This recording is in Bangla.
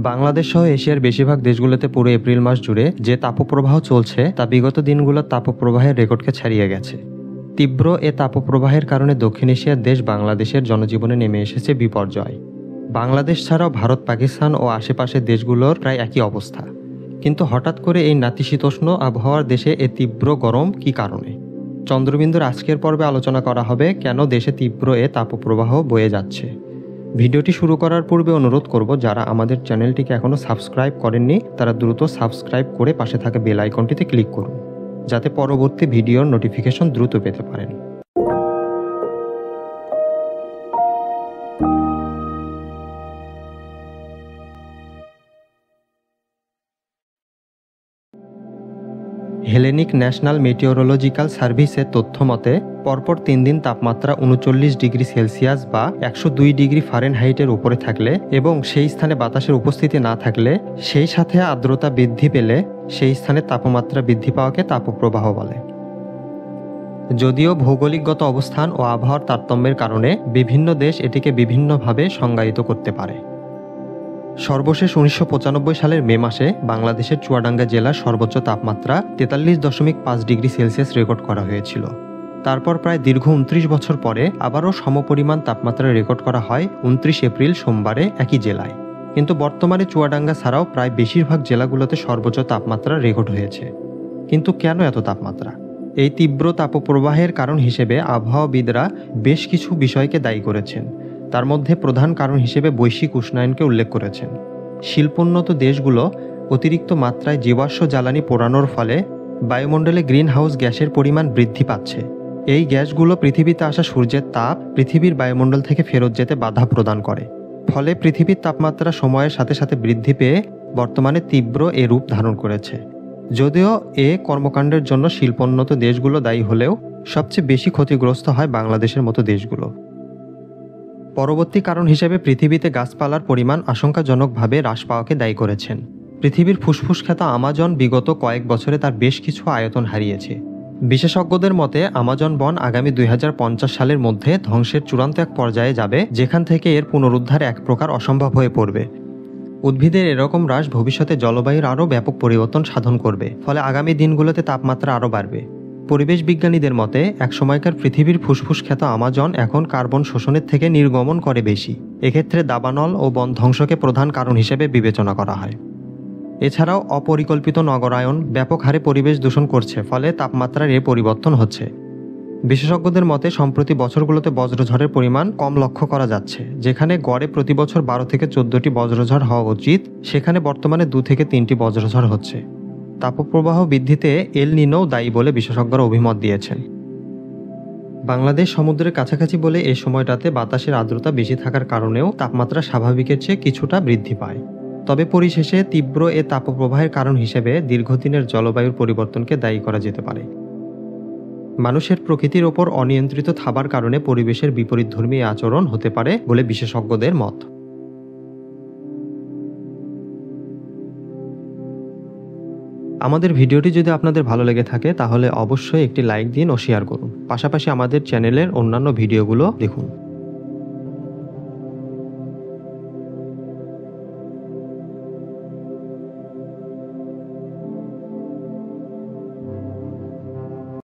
বাংলাদেশ সহ এশিয়ার বেশিরভাগ দেশগুলোতে পুরো এপ্রিল মাস জুড়ে যে তাপপ্রবাহ চলছে তা বিগত দিনগুলোর তাপপ্রবাহের রেকর্ডকে ছাড়িয়ে গেছে। তীব্র এ তাপপ্রবাহের কারণে দক্ষিণ এশিয়ার দেশ বাংলাদেশের জনজীবনে নেমে এসেছে বিপর্যয়। বাংলাদেশ ছাড়াও ভারত, পাকিস্তান ও আশেপাশের দেশগুলোর প্রায় একই অবস্থা। কিন্তু হঠাৎ করে এই নাতিশীতোষ্ণ আবহাওয়ার দেশে এ তীব্র গরম কী কারণে? চন্দ্রবিন্দুর আজকের পর্বে আলোচনা করা হবে কেন দেশে তীব্র এ তাপপ্রবাহ বয়ে যাচ্ছে। ভিডিওটি শুরু করার পূর্বে অনুরোধ করব, যারা আমাদের চ্যানেলটিকে এখনও সাবস্ক্রাইব করেননি তারা দ্রুত সাবস্ক্রাইব করে পাশে থাকা বেল আইকনটিতে ক্লিক করুন, যাতে পরবর্তী ভিডিওর নোটিফিকেশন দ্রুত পেতে পারেন। হেলেনিক ন্যাশনাল মেটিওরোলজিক্যাল সার্ভিসের তথ্য মতে পরপর 3 দিন তাপমাত্রা 39 ডিগ্রি সেলসিয়াস বা 102 ডিগ্রি ফারেনহাইটের উপরে থাকলে এবং সেই স্থানে বাতাসের উপস্থিতি না থাকলে, সেই সাথে আর্দ্রতা বৃদ্ধি পেলে সেই স্থানে তাপমাত্রা বৃদ্ধি পাওয়াকে তাপপ্রবাহ বলে। যদিও ভৌগোলিকগত অবস্থান ও আবহাওয়ার তারতম্যের কারণে বিভিন্ন দেশ এটিকে বিভিন্নভাবে সংজ্ঞায়িত করতে পারে। সর্বশেষ 1995 সালের মে মাসে বাংলাদেশের চুয়াডাঙ্গা জেলার সর্বোচ্চ তাপমাত্রা 43.5 ডিগ্রি সেলসিয়াস রেকর্ড করা হয়েছিল। তারপর প্রায় দীর্ঘ 29 বছর পরে আবারও সমপরিমাণ তাপমাত্রা রেকর্ড করা হয় 29 এপ্রিল সোমবারে একই জেলায়। কিন্তু বর্তমানে চুয়াডাঙ্গা ছাড়াও প্রায় বেশিরভাগ জেলাগুলোতে সর্বোচ্চ তাপমাত্রা রেকর্ড হয়েছে। কিন্তু কেন এত তাপমাত্রা? এই তীব্র তাপপ্রবাহের কারণ হিসেবে আবহাওয়াবিদরা বেশ কিছু বিষয়কে দায়ী করেছেন। তার মধ্যে প্রধান কারণ হিসেবে বৈশ্বিক উষ্ণায়নকে উল্লেখ করেছেন। শিল্পোন্নত দেশগুলো অতিরিক্ত মাত্রায় জীবাশ্ম জ্বালানি পোড়ানোর ফলে বায়ুমণ্ডলে গ্রিন হাউস গ্যাসের পরিমাণ বৃদ্ধি পাচ্ছে। এই গ্যাসগুলো পৃথিবীতে আসা সূর্যের তাপ পৃথিবীর বায়ুমণ্ডল থেকে ফেরত যেতে বাধা প্রদান করে। ফলে পৃথিবীর তাপমাত্রা সময়ের সাথে সাথে বৃদ্ধি পেয়ে বর্তমানে তীব্র এ রূপ ধারণ করেছে। যদিও এ কর্মকাণ্ডের জন্য শিল্পোন্নত দেশগুলো দায়ী হলেও সবচেয়ে বেশি ক্ষতিগ্রস্ত হয় বাংলাদেশের মতো দেশগুলো। পরবর্তী কারণ হিসেবে পৃথিবীতে গাছপালার পরিমাণ আশঙ্কাজনকভাবে হ্রাস পাওয়াকে দায়ী করেছেন। পৃথিবীর ফুসফুস খ্যাত আমাজন বিগত কয়েক বছরে তার বেশ কিছু আয়তন হারিয়েছে। বিশেষজ্ঞদের মতে আমাজন বন আগামী 2050 সালের মধ্যে ধ্বংসের চূড়ান্ত এক পর্যায়ে যাবে, যেখান থেকে এর পুনরুদ্ধার এক প্রকার অসম্ভব হয়ে পড়বে। উদ্ভিদের এরকম হ্রাস ভবিষ্যতে জলবায়ুর আরও ব্যাপক পরিবর্তন সাধন করবে, ফলে আগামী দিনগুলোতে তাপমাত্রা আরও বাড়বে। পরিবেশ বিজ্ঞানীদের মতে একসময়কার পৃথিবীর ফুসফুস খ্যাত আমাজন এখন কার্বন শোষণের থেকে নির্গমন করে বেশি। এক্ষেত্রে দাবানল ও বন ধ্বংসকে প্রধান কারণ হিসেবে বিবেচনা করা হয়। এছাড়াও অপরিকল্পিত নগরায়ন ব্যাপক হারে পরিবেশ দূষণ করছে, ফলে তাপমাত্রার এ পরিবর্তন হচ্ছে। বিশেষজ্ঞদের মতে সম্প্রতি বছরগুলোতে বজ্রঝড়ের পরিমাণ কম লক্ষ্য করা যাচ্ছে। যেখানে গড়ে প্রতি বছর 12 থেকে 14টি বজ্রঝড় হওয়া উচিত, সেখানে বর্তমানে 2 থেকে 3টি বজ্রঝড় হচ্ছে। তাপপ্রবাহ বৃদ্ধিতে এল নিনোও দায়ী বলে বিশেষজ্ঞরা অভিমত দিয়েছেন। বাংলাদেশ সমুদ্রের কাছাকাছি বলে এই সময়টাতে বাতাসের আর্দ্রতা বেশি থাকার কারণেও তাপমাত্রা স্বাভাবিকের চেয়ে কিছুটা বৃদ্ধি পায়। তবে পরিশেষে তীব্র এ তাপপ্রবাহের কারণ হিসেবে দীর্ঘদিনের জলবায়ুর পরিবর্তনকে দায়ী করা যেতে পারে। মানুষের প্রকৃতির ওপর অনিয়ন্ত্রিত থাবার কারণে পরিবেশের বিপরীতধর্মী আচরণ হতে পারে বলে বিশেষজ্ঞদের মত। আমাদের ভিডিওটি যদি আপনাদের ভালো লেগে থাকে তাহলে অবশ্যই একটি লাইক দিন ও শেয়ার করুন। পাশাপাশি আমাদের চ্যানেলের অন্যান্য ভিডিওগুলো দেখুন।